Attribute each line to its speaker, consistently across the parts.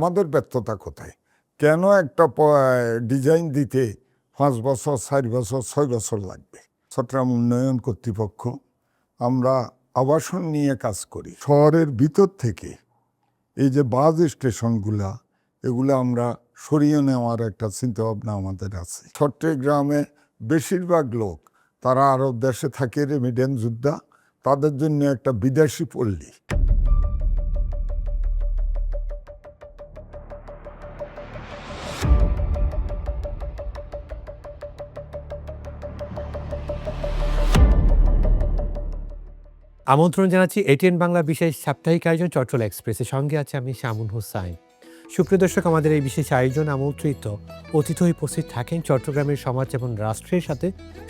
Speaker 1: আমাদের ব্যর্থতা কোথায়? কেন একটা ডিজাইন দিতে ৫ বছর, ৪ বছর, ৬ বছর লাগবে? চট্টগ্রাম উন্নয়ন কর্তৃপক্ষ আমরা আবাসন নিয়ে কাজ করি। শহরের ভিতর থেকে এই যে বাস স্টেশনগুলা, এগুলো আমরা সরিয়ে নেওয়ার একটা চিন্তাভাবনা আমাদের আছে। চট্টগ্রামে বেশিরভাগ লোক তারা আরব দেশে থাকে, রেমিডেন্স যোদ্ধা, তাদের জন্য একটা বিদেশি পল্লী।
Speaker 2: আমন্ত্রণ জানাচ্ছি এটিএন বাংলা বিশেষ সাপ্তাহিক আয়োজন চট্টগ্রাম এক্সপ্রেসের সঙ্গে আছে আমি শামুন হোসাইন। সুপ্রিয় দর্শক, আমাদের এই বিশেষ আয়োজন আমন্ত্রিত অতিথি হয়ে উপস্থিত থাকেন চট্টগ্রামের সমাজ এবং রাষ্ট্রের সাথে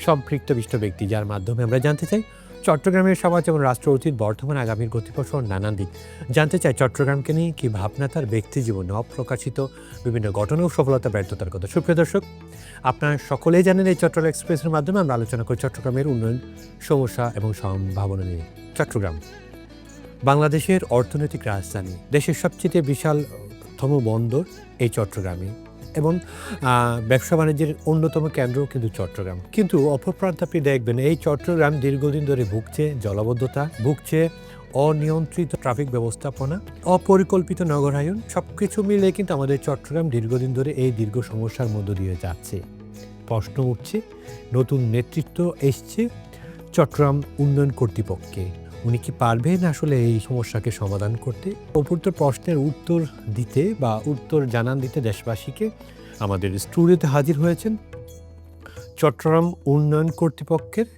Speaker 2: সম্পৃক্ত বিশিষ্ট ব্যক্তি, যার মাধ্যমে আমরা জানতে চাই চট্টগ্রামের সমাজ এবং রাষ্ট্র অতীত, বর্তমান, আগামীর গতিপথ নানান দিক জানতে চাই। চট্টগ্রামকে নিয়ে কি ভাবনা, তার ব্যক্তি জীবনে অপ্রকাশিত বিভিন্ন ঘটনা ও সফলতা ব্যর্থতার কথা। সুপ্রিয় দর্শক, আপনারা সকলেই জানেন এই চট্টগ্রাম এক্সপ্রেসের মাধ্যমে আমরা আলোচনা করি চট্টগ্রামের উন্নয়ন, সমস্যা এবং সম্ভাবনা নিয়ে। চট্টগ্রাম বাংলাদেশের অর্থনৈতিক রাজধানী, দেশের সবচেয়ে বিশালতম বন্দর এই চট্টগ্রামে, এবং ব্যবসা বাণিজ্যের অন্যতম কেন্দ্র কিন্তু চট্টগ্রাম। কিন্তু অপর প্রান্তে আপনি দেখবেন এই চট্টগ্রাম দীর্ঘদিন ধরে ভুগছে জলাবদ্ধতা, ভুগছে অনিয়ন্ত্রিত ট্রাফিক ব্যবস্থাপনা, অপরিকল্পিত নগরায়ন। সব কিছু মিলে কিন্তু আমাদের চট্টগ্রাম দীর্ঘদিন ধরে এই দীর্ঘ সমস্যার মধ্য দিয়ে যাচ্ছে। প্রশ্ন উঠছে, নতুন নেতৃত্ব এসছে চট্টগ্রাম উন্নয়ন কর্তৃপক্ষে, উনি কি পারবেন আসলে এই সমস্যাকে সমাধান করতে? অপূর্ত প্রশ্নের উত্তর দিতে বা উত্তর জানান দিতে দেশবাসীকে আমাদের স্টুডিওতে হাজির হয়েছেন চট্টগ্রাম উন্নয়ন কর্তৃপক্ষের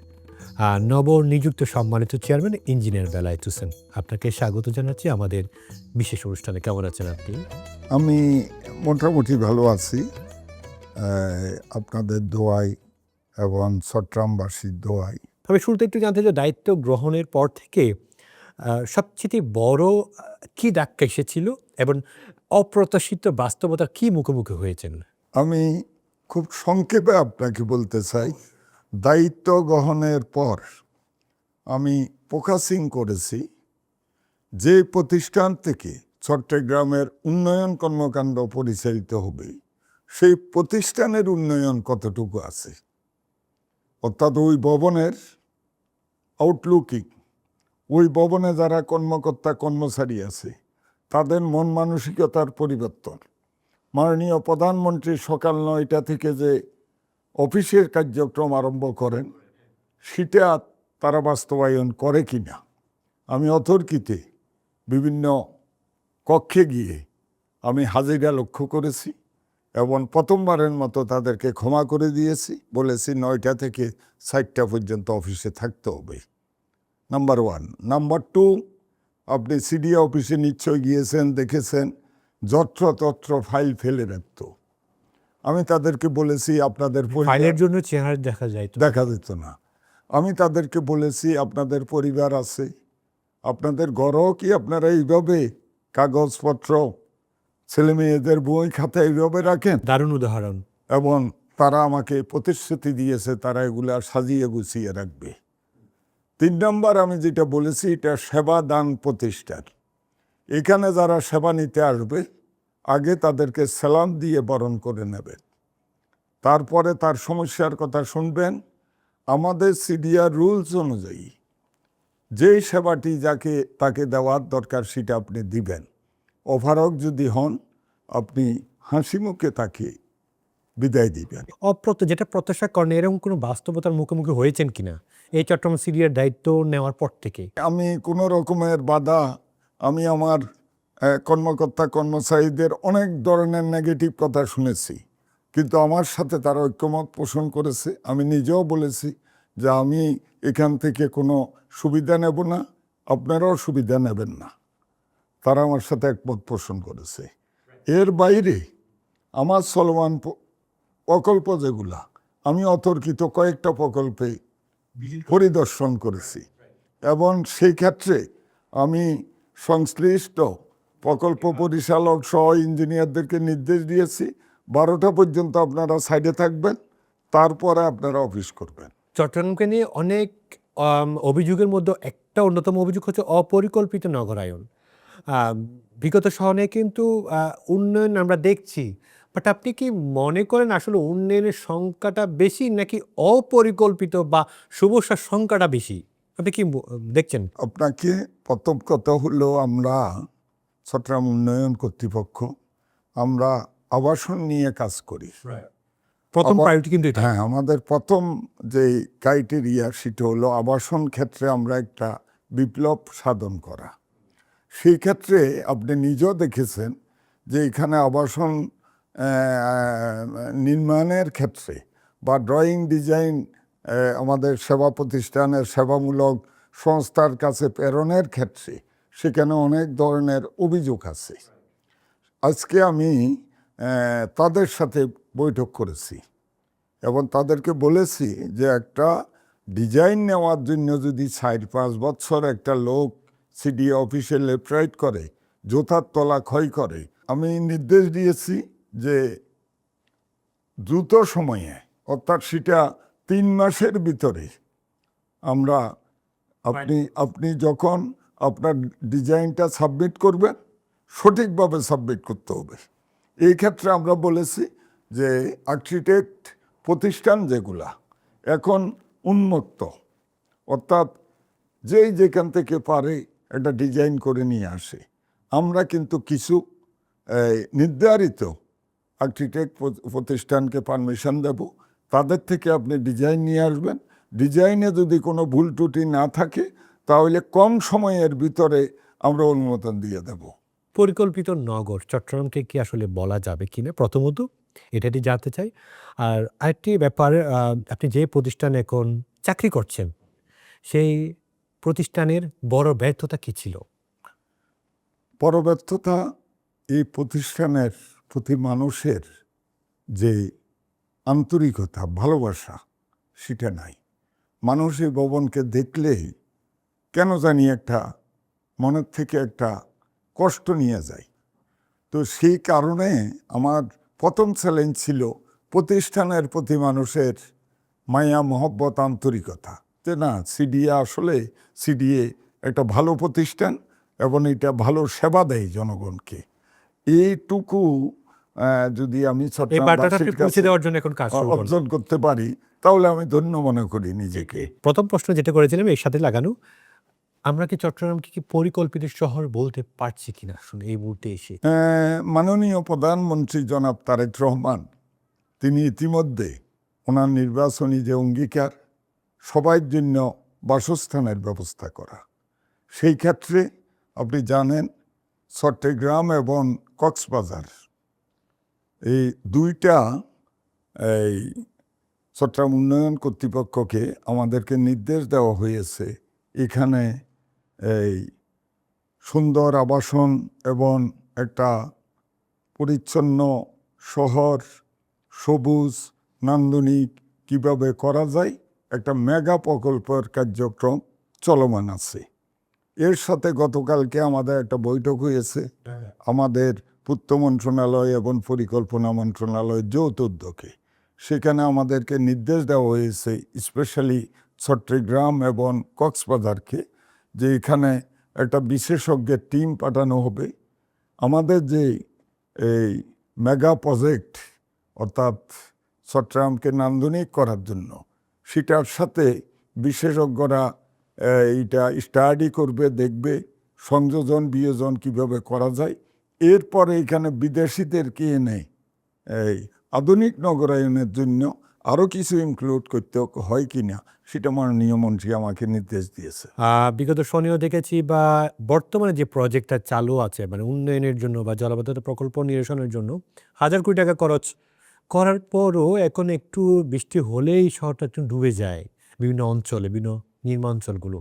Speaker 2: নবনিযুক্ত সম্মানিত চেয়ারম্যান ইঞ্জিনিয়ার বেলায়েত হোসেন। আপনাকে স্বাগত জানাচ্ছি আমাদের বিশেষ অনুষ্ঠানে। কেমন আছেন আপনি?
Speaker 1: আমি মোটামুটি ভালো আছি, আপনাদের দোয়ায় এবং চট্টগ্রামবাসীর দোয়ায়।
Speaker 2: তবে শুরুতে একটু জানতে চাই, দায়িত্ব গ্রহণের পর থেকে সবচেয়ে বড় কি ধাক্কা এসেছিল এবং অপ্রত্যাশিত বাস্তবতার কি মুখোমুখি হয়েছেন?
Speaker 1: আমি খুব সংক্ষেপে আপনাকে বলতে চাই, দায়িত্ব গ্রহণের পর আমি ফোকাসিং করেছি যে প্রতিষ্ঠান থেকে চট্টগ্রামের উন্নয়ন কর্মকাণ্ড পরিচালিত হবে সেই প্রতিষ্ঠানের উন্নয়ন কতটুকু আছে, অর্থাৎ ওই ভবনের আউটলুকিং, ওই ভবনে যারা কর্মকর্তা কর্মচারী আছে তাদের মন মানসিকতার পরিবর্তন। মাননীয় প্রধানমন্ত্রী সকাল ৯টা থেকে যে অফিসের কার্যক্রম আরম্ভ করেন সেটা তারা বাস্তবায়ন করে কি না। আমি অতর্কিতে বিভিন্ন কক্ষে গিয়ে আমি হাজিরা লক্ষ্য করেছি এবং প্রথমবারের মতো তাদেরকে ক্ষমা করে দিয়েছি, বলেছি ৯টা থেকে ৪টা পর্যন্ত অফিসে থাকতে হবে। নাম্বার 1। নাম্বার 2, আপনি সিডিএ অফিসে নিশ্চয় গিয়েছেন, দেখেছেন যত্রতত্র ফাইল ফেলে রাখত। আমি তাদেরকে বলেছি আপনাদের
Speaker 2: ফাইলের জন্য চেহারা দেখা
Speaker 1: যেত না। আমি তাদেরকে বলেছি আপনাদের পরিবার আছে, আপনাদের ঘরও কি আপনারা এইভাবে কাগজপত্র, ছেলে মেয়েদের বই খাতা এইভাবে রাখেন?
Speaker 2: দারুণ উদাহরণ।
Speaker 1: এবং তারা আমাকে প্রতিশ্রুতি দিয়েছে তারা এগুলা সাজিয়ে গুছিয়ে রাখবে। 3 নম্বর আমি যেটা বলেছি, এটা সেবা দান প্রতিষ্ঠান। এখানে যারা সেবা নিতে আসবে আগে তাদেরকে সালাম দিয়ে বরণ করে নেবেন, তারপরে তার সমস্যার কথা শুনবেন। আমাদের সিডিআর রুলস অনুযায়ী যেই সেবাটি যাকে তাকে দেওয়ার দরকার সেটা আপনি দিবেন। ওভারঅল যদি হন আপনি হাসি মুখে তাকে বিদায় দিবেন।
Speaker 2: যেটা প্রত্যাশা করেন এরকম কোনো বাস্তবতার মুখোমুখি হয়েছেন কিনা এই চট্টগ্রাম সিডিআর দায়িত্ব নেওয়ার পর থেকে?
Speaker 1: আমি কোনো রকমের বাধা, আমি আমার কর্মকর্তা কর্মচারীদের অনেক ধরনের নেগেটিভ কথা শুনেছি, কিন্তু আমার সাথে তারা ঐক্যমত পোষণ করেছে। আমি নিজেও বলেছি যে আমি এখান থেকে কোনো সুবিধা নেব না, আপনারাও সুবিধা নেবেন না। তারা আমার সাথে একমত পোষণ করেছে। এর বাইরে আমার চলমান প্রকল্প যেগুলা, আমি অতর্কিত কয়েকটা প্রকল্পে পরিদর্শন করেছি এবং সেই ক্ষেত্রে আমি সংশ্লিষ্ট প্রকল্প পরিচালক সহ ইঞ্জিনিয়ারদেরকে নির্দেশ দিয়েছি 12টা পর্যন্ত আপনারা সাইডে থাকবেন, তারপরে আপনারা অফিস করবেন।
Speaker 2: চট্টগ্রামকে নিয়ে অনেক অভিযোগের মধ্যে একটা অন্যতম অভিযোগ হচ্ছে অপরিকল্পিত নগরায়ন। বিগত সহনে কিন্তু উন্নয়ন আমরা দেখছি, বাট আপনি কি মনে করেন আসলে উন্নয়নের সংখ্যাটা বেশি নাকি অপরিকল্পিত বা সমস্যার সংখ্যাটা বেশি? আপনি কি দেখছেন?
Speaker 1: আপনাকে প্রথম কথা হলো আমরা চট্টগ্রাম উন্নয়ন কর্তৃপক্ষ আমরা আবাসন নিয়ে কাজ করি।
Speaker 2: প্রথম প্রায়োরিটি কিন্তু এটা।
Speaker 1: হ্যাঁ, আমাদের প্রথম যে ক্রাইটেরিয়া সেটা হলো আবাসন ক্ষেত্রে আমরা একটা বিপ্লব সাধন করা। সেই ক্ষেত্রে আপনি নিজেও দেখেছেন যে এখানে আবাসন নির্মাণের ক্ষেত্রে বা ড্রয়িং ডিজাইন আমাদের সেবা প্রতিষ্ঠানের সেবামূলক সংস্থার কাছে প্রেরণের ক্ষেত্রে সেখানে অনেক ধরনের অভিযোগ আছে। আজকে আমি তাদের সাথে বৈঠক করেছি এবং তাদেরকে বলেছি যে একটা ডিজাইন নেওয়ার জন্য যদি 4-5 বছর একটা লোক সিডিএ অফিসে লেফট রাইট করে, জোতার তলা ক্ষয় করে, আমি নির্দেশ দিয়েছি যে দ্রুত সময়ে অর্থাৎ সেটা 3 মাসের ভিতরে আমরা আপনি যখন আপনার ডিজাইনটা সাবমিট করবেন সঠিকভাবে সাবমিট করতে হবে। এই ক্ষেত্রে আমরা বলেছি যে আর্কিটেক্ট প্রতিষ্ঠান যেগুলা এখন উন্মুক্ত, অর্থাৎ যেই যেখান থেকে পারে একটা ডিজাইন করে নিয়ে আসে। আমরা কিন্তু কিছু নির্ধারিত আর্কিটেক্ট প্রতিষ্ঠানকে পারমিশন দেব, তাদের থেকে আপনি ডিজাইন নিয়ে আসবেন। ডিজাইনে যদি কোনো ভুল ত্রুটি না থাকে তাহলে কম সময়ের ভিতরে আমরা অনুমোদন দিয়ে দেব।
Speaker 2: পরিকল্পিত নগর চট্টগ্রামকে কি আসলে বলা যাবে কিনা, প্রথমত এটাই জানতে চাই। আর আরেকটি ব্যাপার, আপনি যে প্রতিষ্ঠানে এখন চাকরি করছেন সেই প্রতিষ্ঠানের বড় ব্যর্থতা কি ছিল?
Speaker 1: বড় ব্যর্থতা এই প্রতিষ্ঠানের প্রতি মানুষের যে আন্তরিকতা ভালোবাসা সেটা নাই। মানুষ এই ভবনকে দেখলেই কেন জানি একটা মনের থেকে একটা কষ্ট নিয়ে যায়। তো সেই কারণে আমার প্রথম চ্যালেঞ্জ ছিল প্রতিষ্ঠানের প্রতি মানুষের মায়া মহব্বত আন্তরিকতা, যে না সিডিএ আসলে সিডিএ একটা ভালো প্রতিষ্ঠান এবং এটা ভালো সেবা দেয় জনগণকে। এইটুকু যদি আমি
Speaker 2: এই
Speaker 1: চট্টগ্রামবাসীর
Speaker 2: বার্তাটা আপনি পৌঁছে
Speaker 1: কাছে
Speaker 2: দেওয়ার জন্য এখন কাজ শুরু করুন।
Speaker 1: অর্জন করতে পারি তাহলে আমি ধন্য মনে করি নিজেকে।
Speaker 2: প্রথম প্রশ্ন যেটা করেছিলাম এর সাথে লাগানো, আমরা কি চট্টগ্রামকে কি পরিকল্পিত শহর বলতে পারছি কিনা আসলে এই মুহূর্তে এসে?
Speaker 1: মাননীয় প্রধানমন্ত্রী জনাব তারেক রহমান তিনি ইতিমধ্যে ওনার নির্বাচনী যে অঙ্গীকার সবার জন্য বাসস্থানের ব্যবস্থা করা, সেই ক্ষেত্রে আপনি জানেন চট্টগ্রাম এবং কক্সবাজার এই দুইটা এই চট্টগ্রাম উন্নয়ন কর্তৃপক্ষকে আমাদেরকে নির্দেশ দেওয়া হয়েছে এখানে এই সুন্দর আবাসন এবং একটা পরিচ্ছন্ন শহর সবুজ নান্দনিক কিভাবে করা যায় একটা মেগা প্রকল্পের কার্যক্রম চলমান আছে। এর সাথে গতকালকে আমাদের একটা বৈঠক হয়েছে আমাদের পূর্ত মন্ত্রণালয় এবং পরিকল্পনা মন্ত্রণালয়ের যৌথ উদ্যোগে। সেখানে আমাদেরকে নির্দেশ দেওয়া হয়েছে স্পেশালি চট্টগ্রাম এবং কক্সবাজারকে যে এখানে একটা বিশেষজ্ঞের টিম পাঠানো হবে। আমাদের যে এই মেগা প্রজেক্ট অর্থাৎ চট্টগ্রামকে নান্দনিক করার জন্য সেটার সাথে বিশেষজ্ঞরা এইটা স্টাডি করবে, দেখবে সংযোজন বিয়োজন কিভাবে করা যায়। এরপরে এখানে বিদেশিদেরকে এনে এই আধুনিক নগরায়নের জন্য আরও কিছু ইনক্লুড করতে হয় কিনা সেটা মাননীয় মন্ত্রী আমাকে নির্দেশ দিয়েছে।
Speaker 2: বিগত সনেও দেখেছি বা বর্তমানে যে প্রজেক্টটা চালু আছে মানে উন্নয়নের জন্য বা জলাবদ্ধতা প্রকল্প নিরসনের জন্য হাজার কোটি টাকা খরচ করার পরও এখন একটু বৃষ্টি হলেই শহরটা একটু ডুবে যায় বিভিন্ন অঞ্চলে, বিভিন্ন নির্মাঞ্চলগুলো।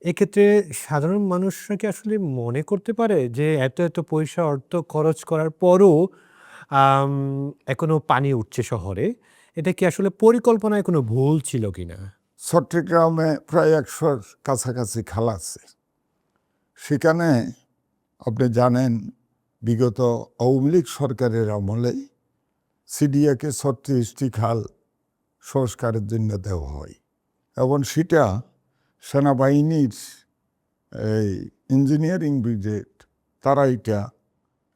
Speaker 2: এক্ষেত্রে সাধারণ মানুষরা কি আসলে মনে করতে পারে যে এত এত পয়সা অর্থ খরচ করার পরও এখনো পানি উঠছে শহরে? এটা কি আসলে পরিকল্পনায় কোনো ভুল ছিল কিনা?
Speaker 1: চট্টগ্রামে প্রায় 100-র কাছাকাছি খাল আছে। সেখানে আপনি জানেন বিগত আওয়ামী লীগ সরকারের আমলে সিডিএকে 36টি খাল সংস্কারের জন্য দেওয়া হয় এবং সেটা সেনাবাহিনীর এই ইঞ্জিনিয়ারিং ব্রিগেড তারা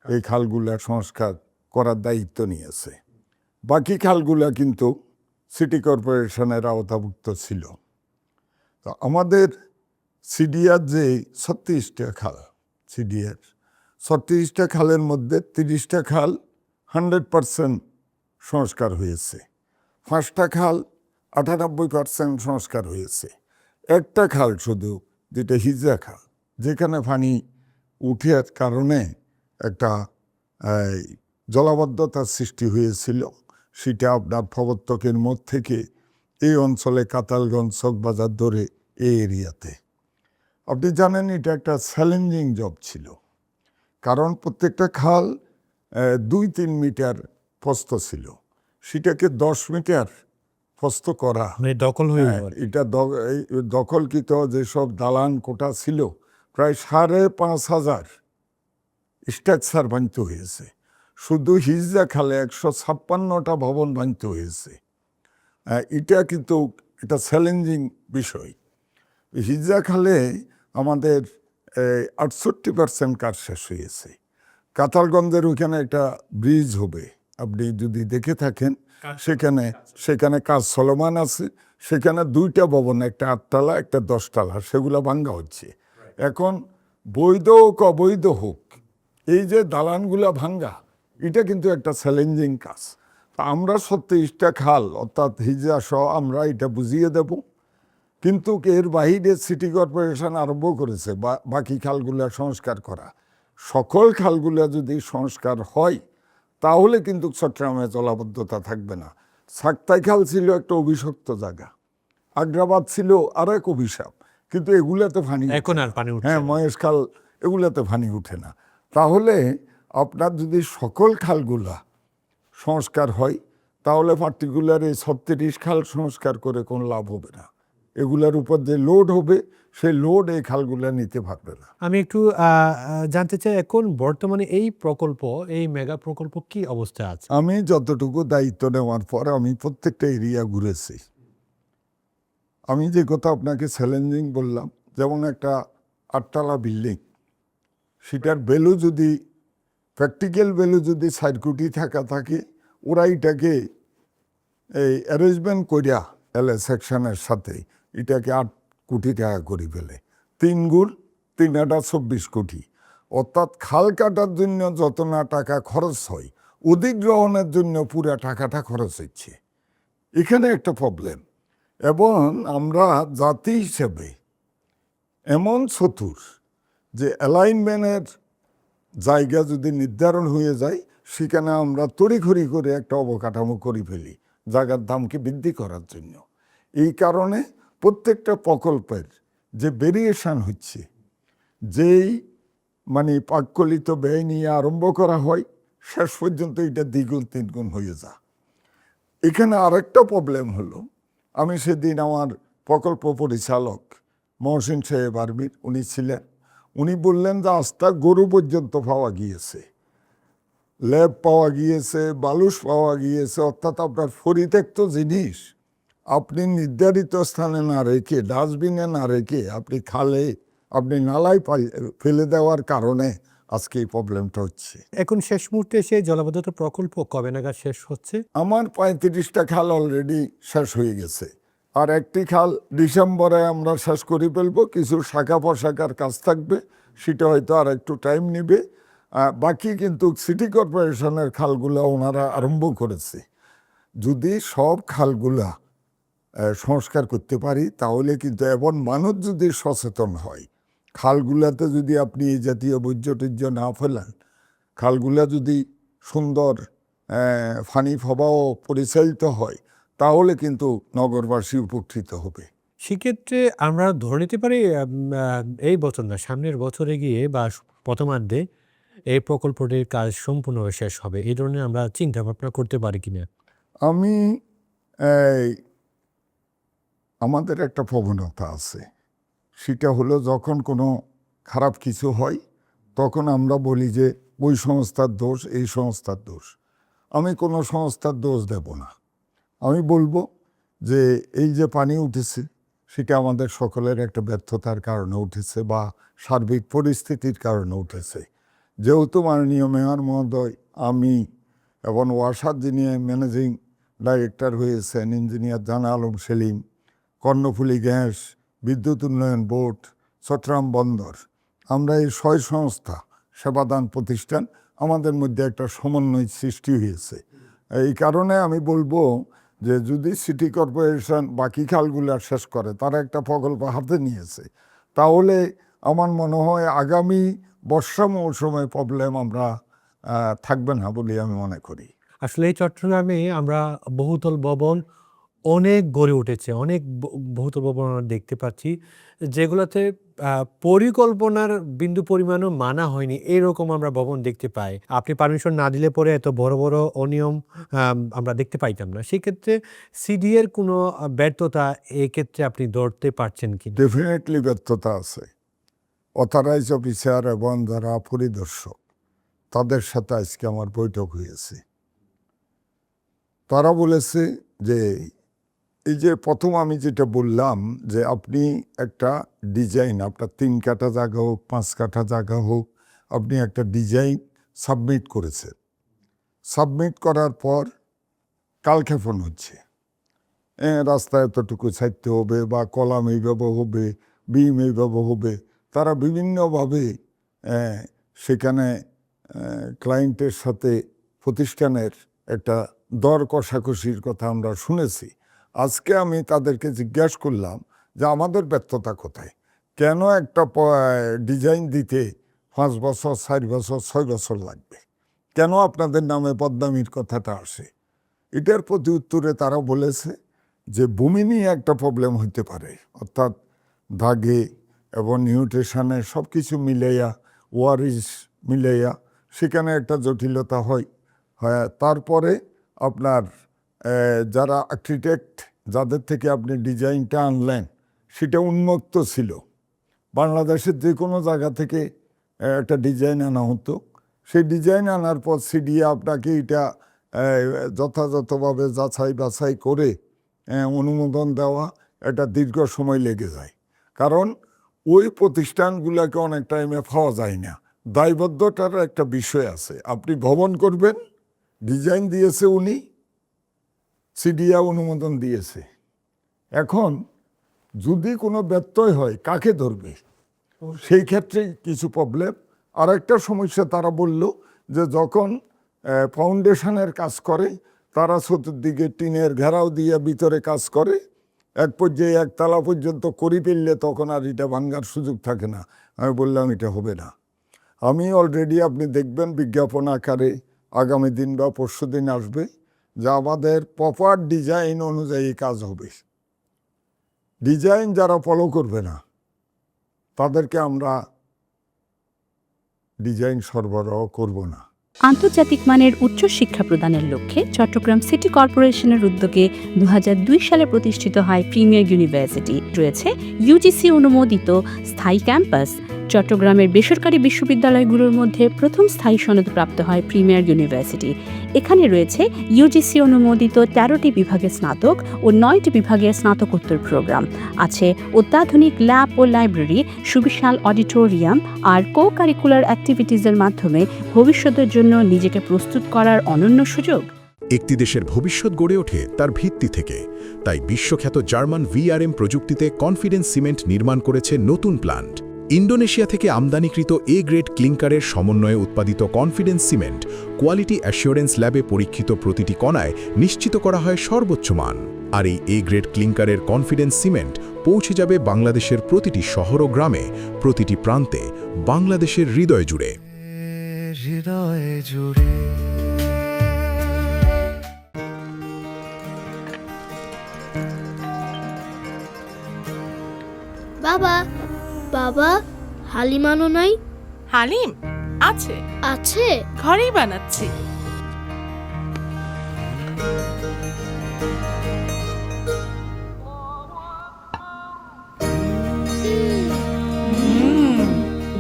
Speaker 1: এই খালগুলা সংস্কার করার দায়িত্ব নিয়েছে। বাকি খালগুলা কিন্তু সিটি কর্পোরেশনের আওতাভুক্ত ছিল। তো আমাদের সিডিআর যে 36টা খাল, সিডিআর 36টা খালের মধ্যে 30টা খাল 100% সংস্কার হয়েছে, 5টা খাল 98% সংস্কার হয়েছে। একটা খাল শুধু, যেটা হিজা খাল, যেখানে পানি উঠার কারণে একটা জলাবদ্ধতার সৃষ্টি হয়েছিল, সেটা আপনার প্রবর্তকের মোড় থেকে এই অঞ্চলে কাতালগঞ্জ চকবাজার ধরে এই এরিয়াতে। আপনি জানেন এটা একটা চ্যালেঞ্জিং জব ছিল, কারণ প্রত্যেকটা খাল 2-3 মিটার প্রস্থ ছিল, সেটাকে 10 মিটার প্রস্থ করা,
Speaker 2: মানে দখল হয়ে
Speaker 1: হ্যাঁ, এটা এই দখলকৃত যেসব দালান কোঠা ছিল প্রায় 5,500 স্ট্রাকচার ভাঙত হয়েছে। শুধু হিজা খালে 156টা ভবন ভাঙত হয়েছে। এটা কিন্তু একটা চ্যালেঞ্জিং বিষয়। হিজা খালে আমাদের 68% কাজ শেষ হয়েছে। কাতালগঞ্জের ওইখানে একটা ব্রিজ হবে, আপনি যদি দেখে থাকেন, সেখানে কাজ চলমান আছে। সেখানে 2টা ভবন, একটা 8তলা একটা 10তলা, সেগুলো ভাঙ্গা হচ্ছে এখন। বৈধ হোক অবৈধ হোক, এই যে দালানগুলা ভাঙ্গা, এটা কিন্তু একটা চ্যালেঞ্জিং কাজ। তা আমরা 36টা খাল অর্থাৎ হিজা সহ আমরা এটা বুঝিয়ে দেব, কিন্তু এর বাহিরে সিটি কর্পোরেশন আরম্ভ করেছে বাকি খালগুলা সংস্কার করা। সকল খালগুলা যদি সংস্কার হয় তাহলে কিন্তু চট্টগ্রামে জলাবদ্ধতা থাকবে না। সাকতাই খাল ছিল একটা অভিশপ্ত জায়গা, আগ্রাবাদ ছিল আর এক অভিশাপ, কিন্তু এগুলাতে পানি
Speaker 2: এখন আর পানি উঠছে
Speaker 1: হ্যাঁ,
Speaker 2: না।
Speaker 1: মহেশ খাল, এগুলাতে পানি উঠে না। তাহলে আপনার যদি সকল খালগুলা সংস্কার হয়, তাহলে পার্টিকুলার এই 36 খাল সংস্কার করে কোনো লাভ হবে না। এগুলার উপর যে লোড হবে, সেই লোড এই খালগুলা নিতে পারবে না।
Speaker 2: আমি একটু জানতে চাই, এখন বর্তমানে এই প্রকল্প, এই মেগা প্রকল্প কি অবস্থায় আছে?
Speaker 1: আমি যতটুকু দায়িত্ব নেওয়ার পর আমি প্রত্যেকটা এরিয়া ঘুরেছি। আমি যে কথা আপনাকে চ্যালেঞ্জিং বললাম, যেমন একটা 8তলা বিল্ডিং, সেটার ভ্যালু যদি, প্র্যাকটিক্যাল ভ্যালু যদি 4 কোটি টাকা থাকে, ওরা এটাকে এই অ্যারেঞ্জমেন্ট করিয়া এলে সেকশনের সাথে এটাকে 8 কোটি টাকা করে ফেলে। 3 গুণ 3 আটা 24 কোটি। অর্থাৎ খাল কাটার জন্য যত না টাকা খরচ হয়, অধিগ্রহণের জন্য পুরা টাকাটা খরচ হচ্ছে। এখানে একটা প্রবলেম। এবং আমরা জাতি হিসেবে এমন চতুর যে অ্যালাইনমেন্টের জায়গা যদি নির্ধারণ হয়ে যায়, সেখানে আমরা তড়িঘড়ি করে একটা অবকাঠামো করে ফেলি জায়গার দামকে বৃদ্ধি করার জন্য। এই কারণে প্রত্যেকটা প্রকল্পের যে ভেরিয়েশন হচ্ছে, যেই মানে পাককলিত ব্যয় নিয়ে আরম্ভ করা হয়, শেষ পর্যন্ত এটা 2-3 গুণ হয়ে যায়। এখানে আরেকটা প্রবলেম হলো, আমি সেদিন আমার প্রকল্প পরিচালক মহসিন সাহেব আরবির, উনি ছিলেন, উনি বললেন যে আস্থা গরু পর্যন্ত পাওয়া গিয়েছে, ল্যাব পাওয়া গিয়েছে, বালুস পাওয়া গিয়েছে। অর্থাৎ আপনার পরিত্যক্ত জিনিস আপনি নির্ধারিত স্থানে না রেখে, ডাস্টবিনে না রেখে আপনি খালে, আপনি নালায় ফেলে দেওয়ার কারণে আজকে এই প্রবলেমটা হচ্ছে।
Speaker 2: এখন শেষ মুহূর্তে এসে জলাবদ্ধতা প্রকল্প কবে নাগাদ শেষ হচ্ছে?
Speaker 1: আমার 35টা খাল অলরেডি শেষ হয়ে গেছে, আর একটি খাল ডিসেম্বরে আমরা শেষ করে ফেলবো। কিছু শাখা প্রশাখার কাজ থাকবে, সেটা হয়তো আর একটু টাইম নেবে। বাকি কিন্তু সিটি কর্পোরেশনের খালগুলা ওনারা আরম্ভ করেছে। যদি সব খালগুলা সংস্কার করতে পারি, তাহলে কিন্তু, এবং মানুষ যদি সচেতন হয়, খালগুলাতে যদি আপনি এই জাতীয় বর্জ্য টর্জ্য না ফেলেন, খালগুলা যদি সুন্দর ফানি প্রবাহ পরিচালিত হয়, তাহলে কিন্তু নগরবাসী উপকৃত হবে।
Speaker 2: সেক্ষেত্রে আমরা ধরে নিতে পারি এই বছর না, সামনের বছরে গিয়ে বা প্রথমার্ধে এই প্রকল্পটির কাজ সম্পূর্ণভাবে শেষ হবে, এই ধরনের আমরা চিন্তা ভাবনা করতে পারি কিনা?
Speaker 1: আমি আমাদের একটা প্রবণতা আছে, সেটা হলো যখন কোনো খারাপ কিছু হয়, তখন আমরা বলি যে ওই সংস্থার দোষ, এই সংস্থার দোষ। আমি কোনো সংস্থার দোষ দেব না। আমি বলবো যে এই যে পানি উঠেছে, সেটা আমাদের সকলের একটা ব্যর্থতার কারণে উঠেছে বা সার্বিক পরিস্থিতির কারণে উঠেছে। যেহেতু মাননীয় মেয়র মহোদয়, আমি এবং ওয়াসার যিনি ম্যানেজিং ডাইরেক্টর হয়েছেন ইঞ্জিনিয়ার জানা আলম সেলিম, কর্ণফুলী গ্যাস, বিদ্যুৎ উন্নয়ন বোর্ড, চট্টগ্রাম বন্দর, আমরা এই 6 সংস্থা সেবাদান প্রতিষ্ঠান, আমাদের মধ্যে একটা সমন্বয় সৃষ্টি হয়েছে। এই কারণে আমি বলবো যে যদি সিটি কর্পোরেশন বাকি খালগুলো শেষ করে, তারা একটা প্রকল্প হাতে নিয়েছে, তাহলে আমার মনে হয় আগামী বর্ষা মৌসুমে প্রবলেম আমরা থাকবে না বলে আমি মনে করি।
Speaker 2: আসলে এই চট্টগ্রামে আমরা বহুতল ভবন অনেক গড়ে উঠেছে, অনেক বহুতল ভবন আমরা দেখতে পাচ্ছি, যেগুলোতে পরিকল্পনার বিন্দু পরিমাণও মানা হয়নি, এরকম আমরা ভবন দেখতে পাই। আপনি পারমিশন না দিলে পরে এত বড় বড় অনিয়ম আমরা দেখতে পাইতাম না। সেক্ষেত্রে সিডিএর কোনো ব্যর্থতা এক্ষেত্রে আপনি ধরতে পারছেন কি?
Speaker 1: ডেফিনেটলি ব্যর্থতা আছে। অথরাইজ অফিসার এবং যারা পরিদর্শক, তাদের সাথে আজকে আমার বৈঠক হয়েছে। তারা বলেছে যে এই যে প্রথম আমি যেটা বললাম যে আপনি একটা ডিজাইন, আপনার 3 কাঠা জায়গা হোক, 5 কাঠা জায়গা হোক, আপনি একটা ডিজাইন সাবমিট করেছেন। সাবমিট করার পর কালক্ষেপণ হচ্ছে, রাস্তায় এতটুকু ছাড়তে হবে বা কলাম এইভাবে হবে, বিম এইভাবে হবে। তারা বিভিন্নভাবে সেখানে ক্লায়েন্টের সাথে প্রতিষ্ঠানের একটা দর কষাকষির কথা আমরা শুনেছি। আজকে আমি তাদেরকে জিজ্ঞাসা করলাম যে আমাদের ব্যর্থতা কোথায়, কেন একটা ডিজাইন দিতে 5 বছর, 4 বছর, 6 বছর লাগবে, কেন আপনাদের নামে বদনামির কথাটা আসে? এটার প্রতি উত্তরে তারা বলেছে যে ভূমি নিয়ে একটা প্রবলেম হতে পারে, অর্থাৎ দাগে এবং নিউট্রিশনে সব কিছু মিলাইয়া, ওয়ারিস মিলাইয়া সেখানে একটা জটিলতা হয়। তারপরে আপনার যারা আর্কিটেক্ট, যাদের থেকে আপনি ডিজাইনটা আনলেন, সেটা উন্মুক্ত ছিল। বাংলাদেশের যে কোনো জায়গা থেকে একটা ডিজাইন আনা হতো, সেই ডিজাইন আনার পর সিডিএ আপনাকে এটা যথাযথভাবে যাচাই বাছাই করে অনুমোদন দেওয়া, এটা দীর্ঘ সময় লেগে যায়। কারণ ওই প্রতিষ্ঠানগুলোকে অনেক টাইমে পাওয়া যায় না। দায়বদ্ধতার একটা বিষয় আছে। আপনি ভবন করবেন, ডিজাইন দিয়েছে উনি, সিডিএ অনুমোদন দিয়েছে। এখন যদি কোনো ব্যত্যয় হয়, কাকে ধরবে? সেই ক্ষেত্রে কিছু প্রবলেম। আর একটা সমস্যা তারা বলল যে যখন ফাউন্ডেশনের কাজ করে, তারা চতুর্দিকে টিনের ঘেরাও দিয়ে ভিতরে কাজ করে, এক পর্যায়ে একতলা পর্যন্ত করি ফেললে তখন আর এটা ভাঙার সুযোগ থাকে না। আমি বললাম এটা হবে না। আমি অলরেডি আপনি দেখবেন বিজ্ঞাপন আকারে আগামী দিন বা পরশু দিন আসবে যে আমাদের প্রপার ডিজাইন অনুযায়ী কাজ হবে। ডিজাইন যারা ফলো করবে না, তাদেরকে আমরা ডিজাইন সরবরাহ করব না।
Speaker 3: আন্তর্জাতিক মানের উচ্চ শিক্ষা প্রদানের লক্ষ্যে চট্টগ্রাম সিটি কর্পোরেশনের উদ্যোগে 2002 সালে প্রতিষ্ঠিত হয় প্রিমিয়ার ইউনিভার্সিটি। রয়েছে ইউজিসি অনুমোদিত স্থায়ী ক্যাম্পাস। চট্টগ্রামের বেসরকারি বিশ্ববিদ্যালয়গুলোর মধ্যে প্রথম স্থায়ী সনদপ্রাপ্ত হয় প্রিমিয়ার ইউনিভার্সিটি। এখানে রয়েছে ইউজিসি অনুমোদিত 13টি বিভাগের স্নাতক ও 9টি বিভাগের স্নাতকোত্তর প্রোগ্রাম। আছে অত্যাধুনিক ল্যাব ও লাইব্রেরি, সুবিশাল অডিটোরিয়াম আর কো কারিকুলার অ্যাক্টিভিটিসের মাধ্যমে ভবিষ্যতের জন্য নিজেকে প্রস্তুত করার অনন্য সুযোগ।
Speaker 4: একটি দেশের ভবিষ্যৎ গড়ে ওঠে তার ভিত্তি থেকে। তাই বিশ্বখ্যাত জার্মান ভিআরএম প্রযুক্তিতে কনফিডেন্স সিমেন্ট নির্মাণ করেছে নতুন প্ল্যান্ট। ইন্দোনেশিয়া থেকে আমদানিকৃত এ গ্রেড ক্লিংকারের সমন্বয়ে উৎপাদিত কনফিডেন্স সিমেন্ট কোয়ালিটি অ্যাসিওরেন্স ল্যাবে পরীক্ষিত প্রতিটি কণায় নিশ্চিত করা হয় সর্বোচ্চ মান। আর এই এ গ্রেড ক্লিংকারের কনফিডেন্স সিমেন্ট পৌঁছে যাবে বাংলাদেশের প্রতিটি শহর ও গ্রামে, প্রতিটি প্রান্তে, বাংলাদেশের হৃদয় জুড়ে।
Speaker 5: বাবা, বাবা, হালিম আনো নাই?
Speaker 6: হালিম আছে,
Speaker 5: আছে?
Speaker 6: ঘরেই বানাচ্ছি।